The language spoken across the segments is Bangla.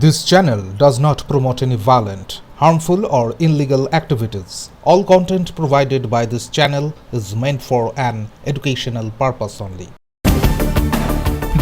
This channel does not promote any violent, harmful, or illegal activities. All content provided by this channel is meant for an educational purpose only.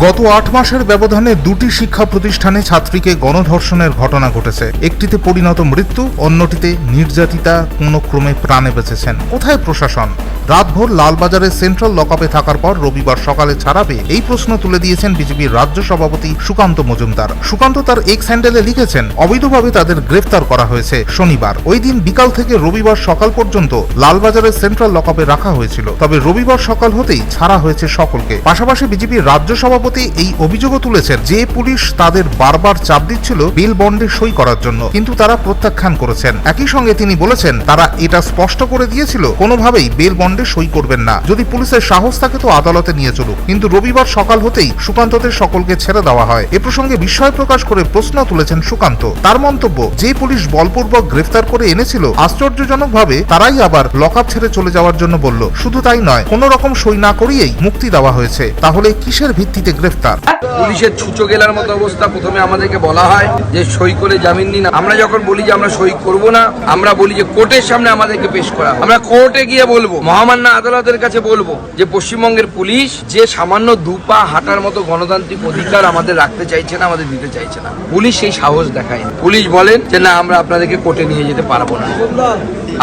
গত 8 মাসের ব্যবধানে দুটি শিক্ষা প্রতিষ্ঠানে ছাত্রীকে গণধর্ষণের ঘটনা ঘটেছে। একটিতে পরিণত মৃত্যু, অন্যটিতে নির্যাতিতা কোনো ক্রমে প্রাণে বেঁচেছেন। কোথায় প্রশাসন? রাতভর লালবাজারের সেন্ট্রাল লকআপে থাকার পর রবিবার সকালে ছাড়াবে এই প্রশ্ন তুলে দিয়েছেন বিজেপির রাজ্য সভাপতি সুকান্ত মজুমদার। সুকান্ত তার এক্স হ্যান্ডেলে লিখেছেন, অবৈধভাবে তাদের গ্রেফতার করা হয়েছে শনিবার। ওই দিন বিকাল থেকে রবিবার সকাল পর্যন্ত লালবাজারের সেন্ট্রাল লকআপে রাখা হয়েছিল। তবে রবিবার সকাল হতেই ছাড়া হয়েছে সকলকে। পাশাপাশি বিজেপির রাজ্য সভাপতি এই অভিযোগও তুলেছেন যে পুলিশ তাদের বারবার চাপ দিচ্ছিল বেল বন্ডে সই করার জন্য, কিন্তু তারা প্রত্যাখ্যান করেছেন। একই সঙ্গে তিনি বলেছেন, তারা এটা স্পষ্ট করে দিয়েছিল কোনোভাবেই বেল বন্ডে সই করবেন না, যদি পুলিশের সাহস থাকে তো আদালতে নিয়ে চলুক। কিন্তু রবিবার সকাল হতেই সুকান্তদের সকলকে ছেড়ে দেওয়া হয়। এ প্রসঙ্গে বিস্ময় প্রকাশ করে প্রশ্ন তুলেছেন সুকান্ত। তার মন্তব্য, যে পুলিশ বলপূর্বক গ্রেফতার করে এনেছিল আশ্চর্যজনকভাবে তারাই আবার লকআপ ছেড়ে চলে যাওয়ার জন্য বলল। শুধু তাই নয়, কোনো রকম সই না করিয়েই মুক্তি দেওয়া হয়েছে। তাহলে কিসের ভিত্তিতে গ্রেফতার? পুলিশের ছুঁচো গেলার মতো অবস্থা। প্রথমে আমাদেরকে বলা হয় যে সই করে জামিন দিন। আমরা যখন বলি যে আমরা সই করব না, আমরা বলি যে কোর্টের সামনে আমাদেরকে পেশ করা। আমরা কোর্টে গিয়ে বলবো, মহামান্য আদালতের কাছে বলবো যে পশ্চিমবঙ্গের পুলিশ যে সামান্য দুপা হাঁটার মতো গণতান্ত্রিক অধিকার আমাদের রাখতে চাইছে না, আমাদের দিতে চাইছে না। পুলিশ সেই সাহস দেখায়। পুলিশ বলেন যে না, আমরা আপনাদেরকে কোর্টে নিয়ে যেতে পারবো না,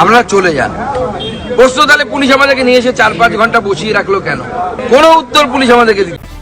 আপনারা চলে যান। প্রশ্ন, তাহলে পুলিশ আমাদেরকে নিয়ে এসে 4-5 ঘন্টা বসিয়ে রাখলো কেন? কোনো উত্তর পুলিশ আমাদেরকে দিচ্ছে।